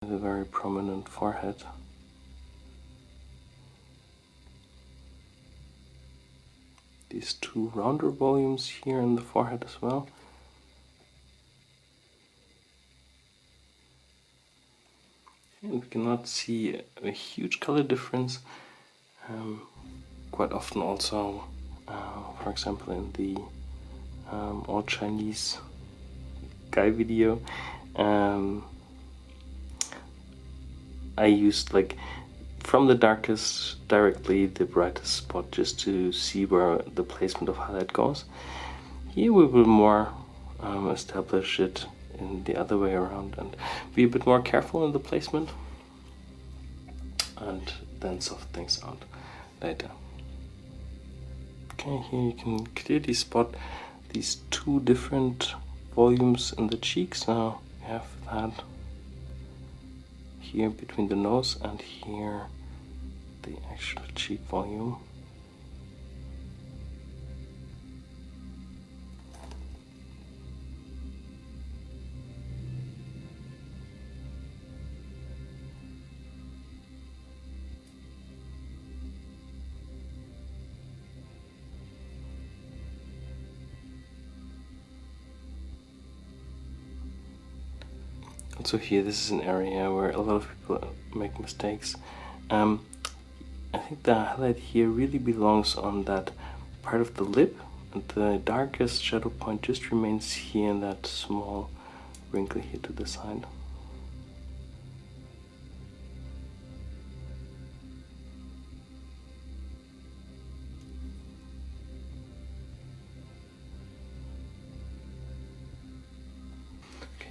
a very prominent forehead. These two rounder volumes here in the forehead as well. And we cannot see a huge color difference. Quite often also, for example in the all Chinese guy video, I used like from the darkest directly the brightest spot just to see where the placement of highlight goes. Here we will more establish it in the other way around and be a bit more careful in the placement and then soft things out later. Okay, here you can clearly spot these two different volumes in the cheeks. Now we have that here between the nose and here the actual cheek volume. Also here, this is an area where a lot of people make mistakes. I think the highlight here really belongs on that part of the lip, and the darkest shadow point just remains here in that small wrinkle here to the side.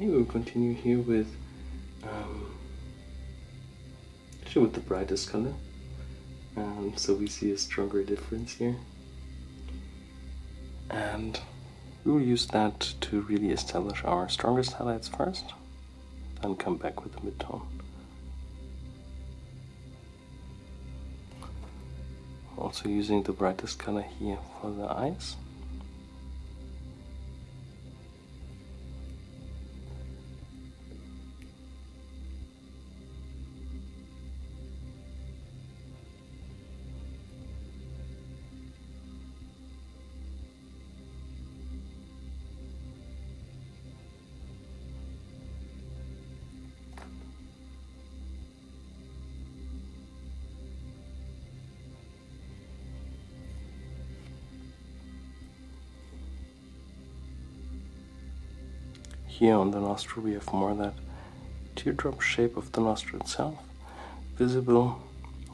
Okay, we'll continue here with actually with the brightest color, so we see a stronger difference here, and we will use that to really establish our strongest highlights first, then come back with the mid-tone. Also using the brightest color here for the eyes. Here on the nostril we have more that teardrop shape of the nostril itself visible,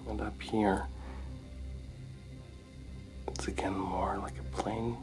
and up here it's again more like a plain.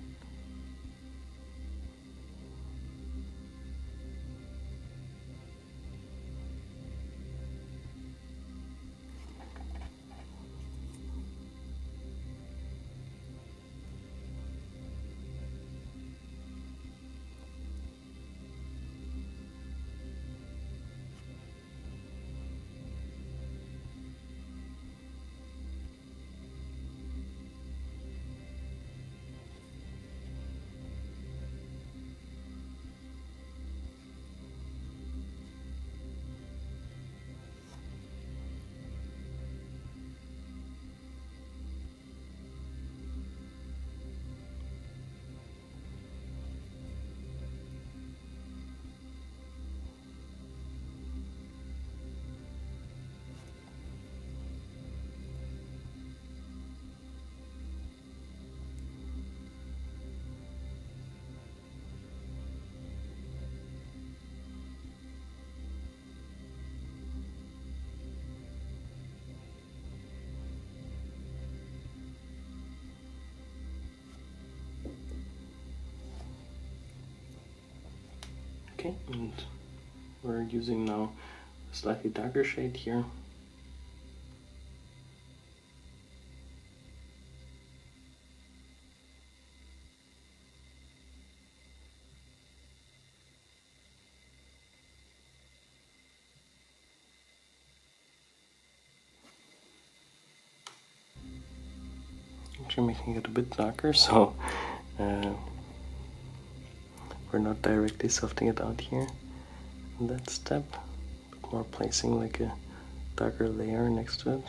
Okay, and we're using now a slightly darker shade here. Actually making it a bit darker, so we're not directly softening it out here in that step, but before placing like a darker layer next to it.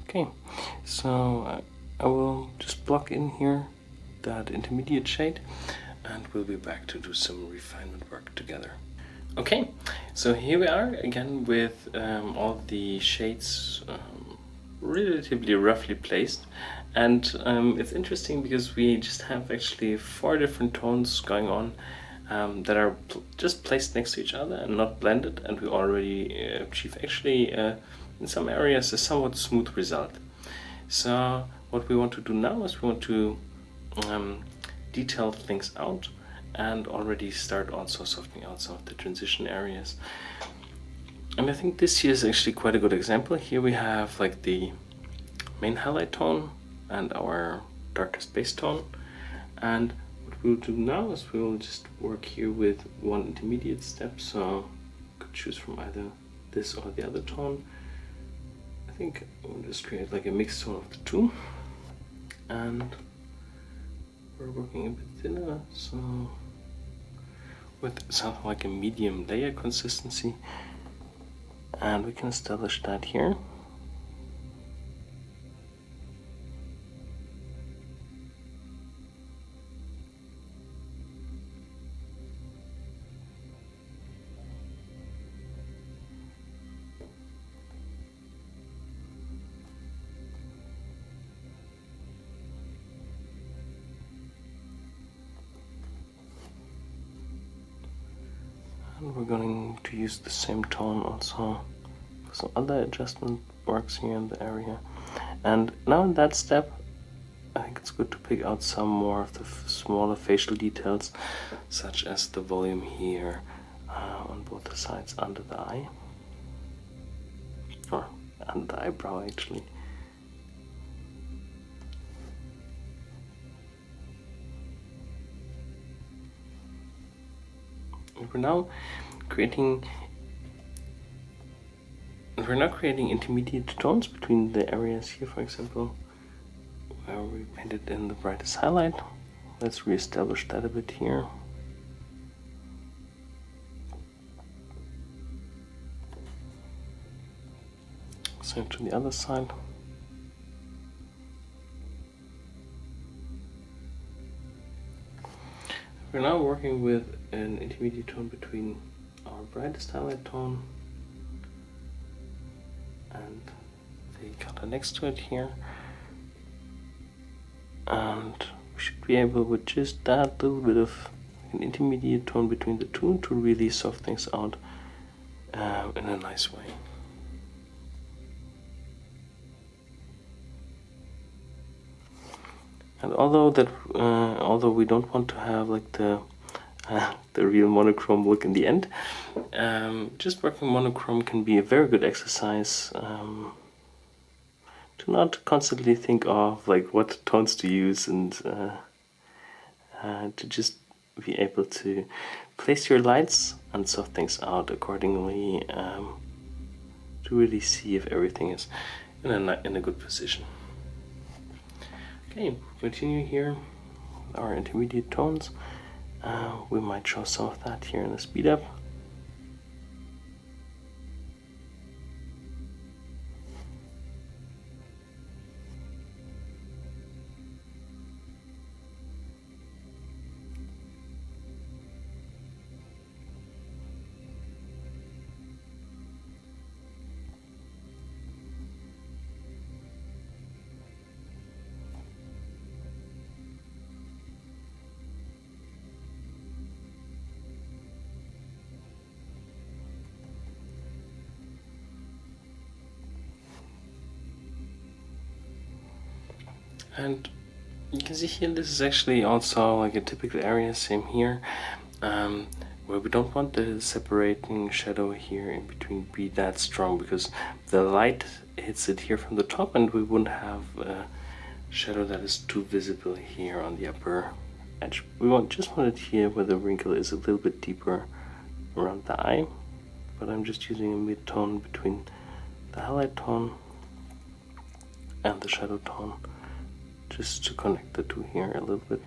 Okay, so I will just block in here that intermediate shade, and we'll be back to do some refinement work together. Okay, so here we are again with all the shades relatively roughly placed, and it's interesting because we just have actually 4 different tones going on that are just placed next to each other and not blended, and we already achieve actually in some areas a somewhat smooth result. So what we want to do now is we want to detail things out and already start also softening out some of the transition areas. And I think this here is actually quite a good example. Here we have like the main highlight tone and our darkest base tone, and what we'll do now is we'll just work here with one intermediate step, so I could choose from either this or the other tone. I think we'll just create like a mixed tone of the two, and we're working a bit thinner, so with something like a medium layer consistency, and we can establish that here. And we're going to use the same tone also for some other adjustment works here in the area. And now in that step, I think it's good to pick out some more of the smaller facial details, such as the volume here on both the sides under the eye, or under the eyebrow actually. We're now creating intermediate tones between the areas here, for example, where we painted in the brightest highlight. Let's re-establish that a bit here. Same to the other side. We're now working with an intermediate tone between our brightest highlight tone and the color next to it here, and we should be able, with just that little bit of an intermediate tone between the two, to really soft things out in a nice way. And although we don't want to have like the real monochrome look in the end, just working monochrome can be a very good exercise to not constantly think of like what tones to use, and to just be able to place your lights and soft things out accordingly, to really see if everything is in a good position. Okay, continue here with our intermediate tones. We might show some of that here in the speed up. And you can see here, this is actually also like a typical area, same here, where we don't want the separating shadow here in between be that strong, because the light hits it here from the top and we wouldn't have a shadow that is too visible here on the upper edge. We just want it here where the wrinkle is a little bit deeper around the eye, but I'm just using a mid-tone between the highlight tone and the shadow tone, just to connect the two here a little bit.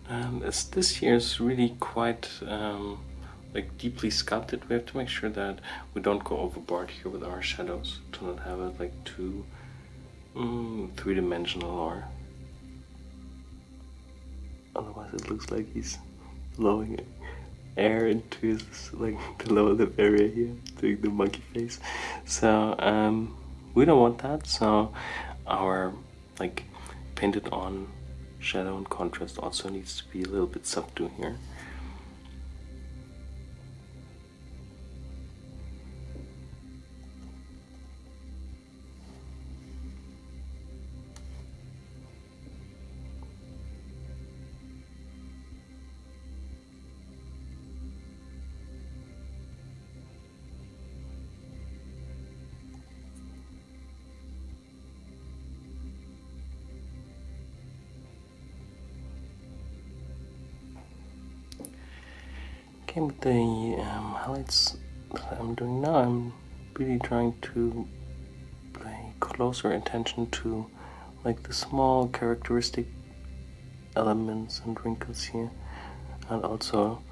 And as this here is really quite like deeply sculpted, we have to make sure that we don't go overboard here with our shadows, to not have it like too three-dimensional, or otherwise it looks like he's blowing air into his, like, the lower lip area here, doing the monkey face. So we don't want that, so our like painted on shadow and contrast also needs to be a little bit subdued here. Okay, with the highlights that I'm doing now, I'm really trying to pay closer attention to like the small characteristic elements and wrinkles here, and also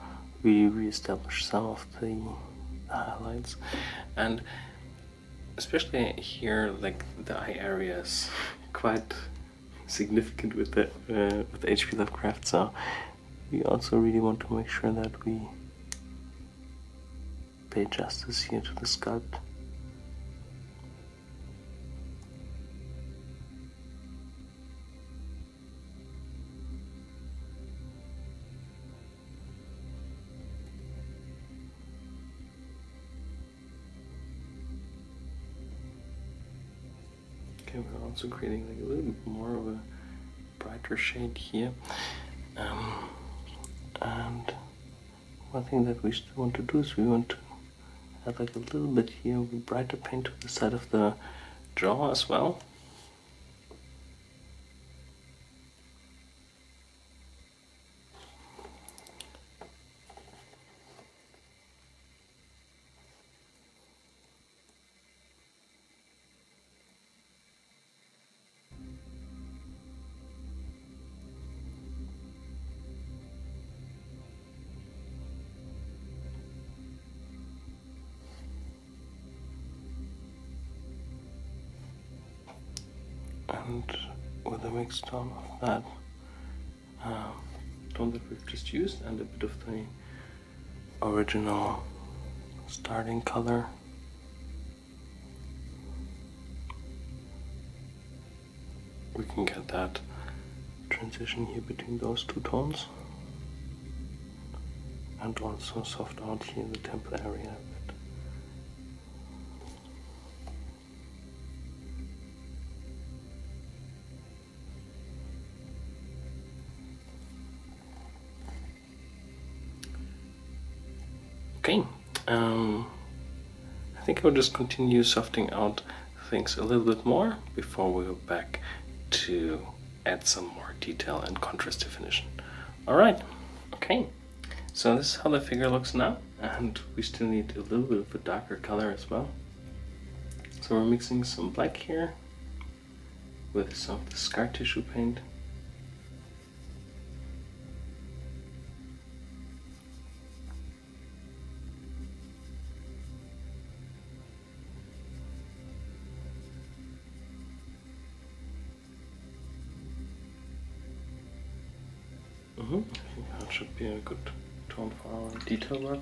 re-establish some of the highlights, and especially here, like the eye area is quite significant with the with HP Lovecraft, so we also really want to make sure that we pay justice here to the sculpt. Okay, we're also creating like a little bit more of a brighter shade here. And one thing that we still want to do is we want to add like a little bit here of brighter paint to the side of the jaw as well. And with a mixed tone of that tone that we've just used and a bit of the original starting color, we can get that transition here between those two tones, and also soft out here in the temple area a bit. Okay, I think I'll just continue softening out things a little bit more before we go back to add some more detail and contrast definition. Alright, okay, so this is how the figure looks now, and we still need a little bit of a darker color as well. So we're mixing some black here with some of the scar tissue paint. I think that should be a good tone for our detail work.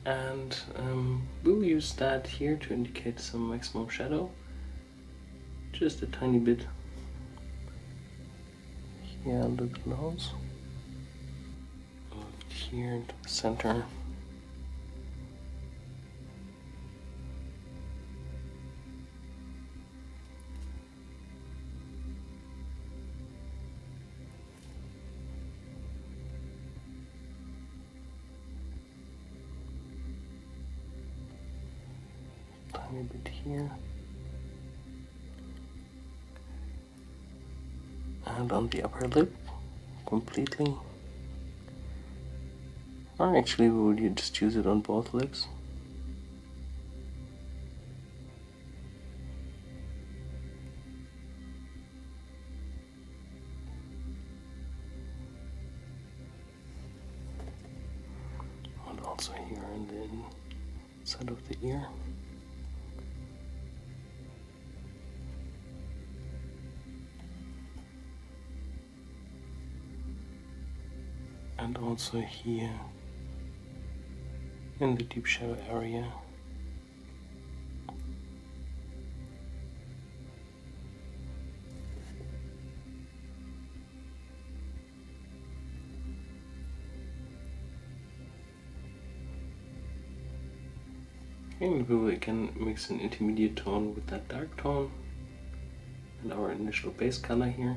And we'll use that here to indicate some maximum shadow. Just a tiny bit here under the nose. Here into the center. Tiny bit here. And on the upper lip, completely. Or actually, would you just use it on both lips? And also here in the inside of the ear. And also here in the deep shadow area. Okay, maybe we can mix an intermediate tone with that dark tone and our initial base color here.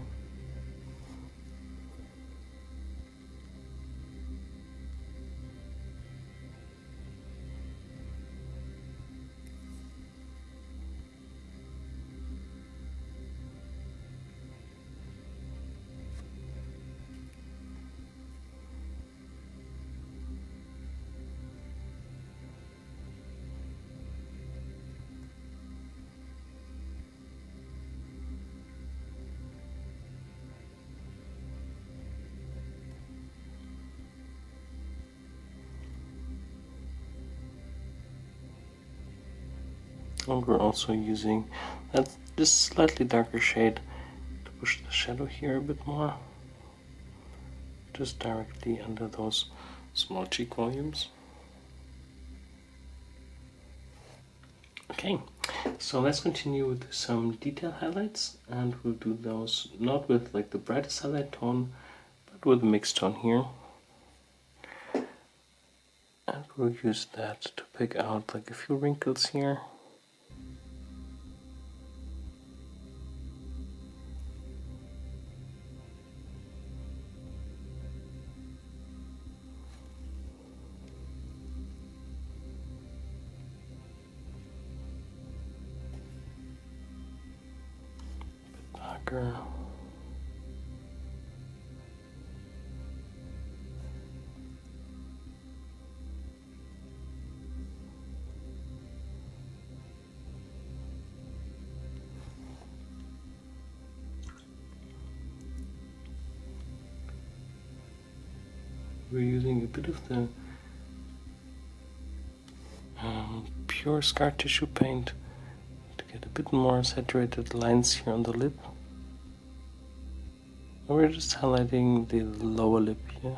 And we're also using that just slightly darker shade to push the shadow here a bit more, just directly under those small cheek volumes. Okay, so let's continue with some detail highlights, and we'll do those not with like the brightest highlight tone, but with a mixed tone here. And we'll use that to pick out like a few wrinkles here. Darker. We're using a bit of the pure scar tissue paint to get a bit more saturated lines here on the lip. And we're just highlighting the lower lip here.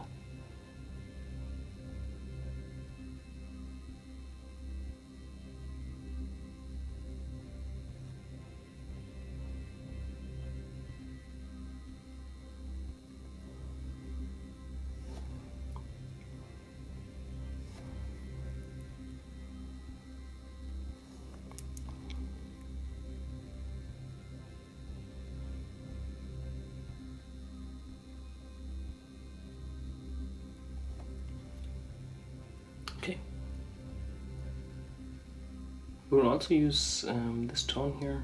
Okay. We'll also use this tone here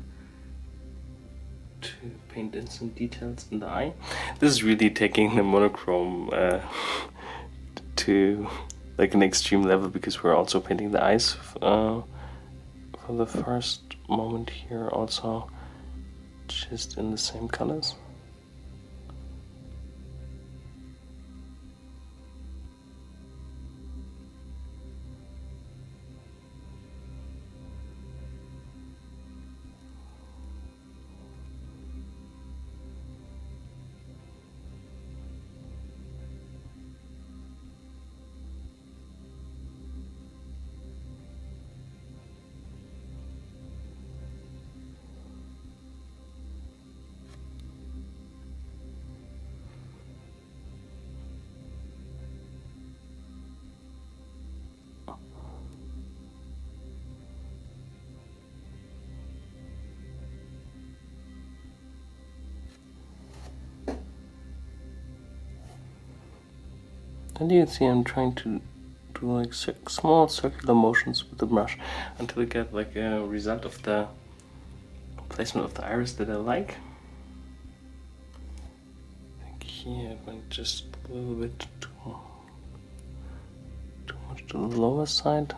to paint in some details in the eye. This is really taking the monochrome to like an extreme level, because we're also painting the eyes for the first moment here, also just in the same colors. And you can see I'm trying to do like small circular motions with the brush until I get like a result of the placement of the iris that I like. I think here it went just a little bit too much to the lower side.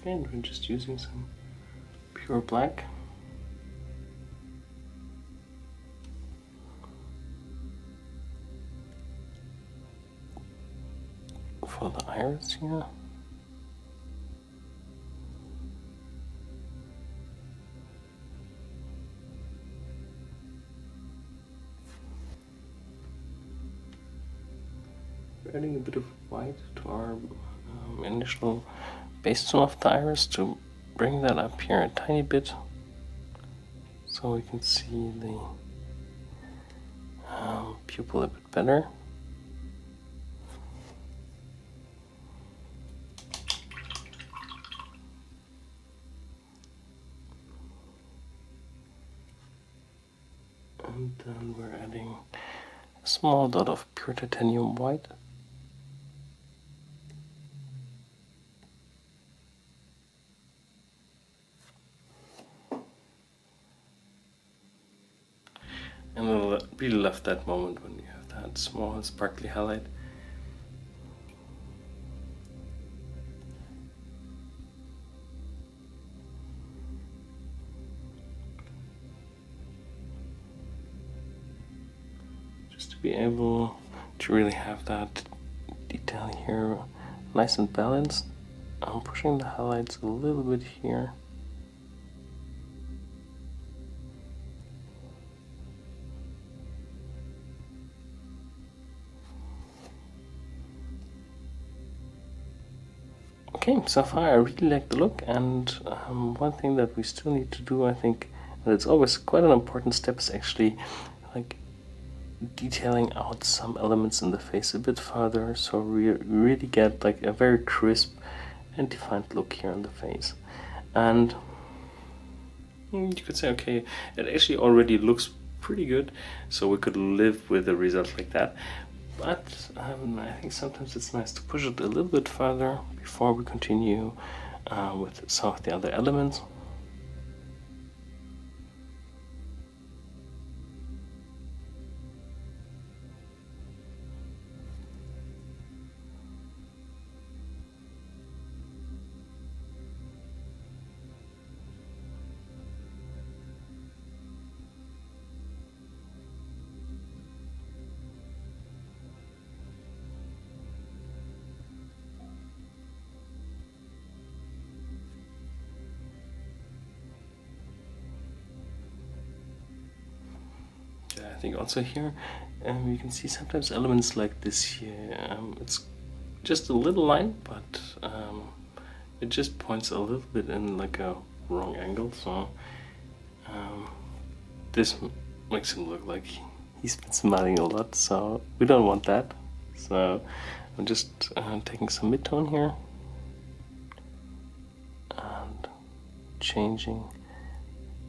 And we're just using some pure black. For the iris here. We're adding a bit of white to our initial base tone of the iris to bring that up here a tiny bit so we can see the pupil a bit better. And then we're adding a small dot of pure titanium white. And I really love that moment when you have that small sparkly highlight. Just to be able to really have that detail here nice and balanced, I'm pushing the highlights a little bit here. Okay, so far I really like the look, and one thing that we still need to do, I think, and it's always quite an important step, is actually like detailing out some elements in the face a bit further, so we really get like a very crisp and defined look here on the face. And you could say, okay, it actually already looks pretty good, so we could live with a result like that. But I think sometimes it's nice to push it a little bit further before we continue with some of the other elements. I think also here you can see sometimes elements like this here, it's just a little line, but it just points a little bit in like a wrong angle, so this makes him look like he's been smiling a lot, so we don't want that. So I'm just taking some midtone here and changing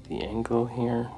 the angle here.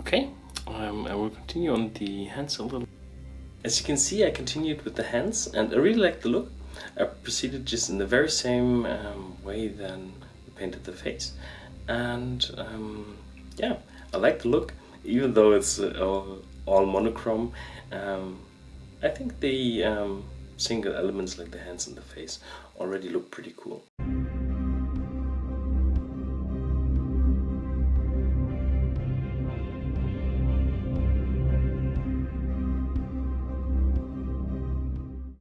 Okay, I will continue on the hands a little. As you can see, I continued with the hands, and I really like the look. I proceeded just in the very same way than I painted the face, and yeah, I like the look, even though it's all monochrome. I think the single elements like the hands and the face already look pretty cool.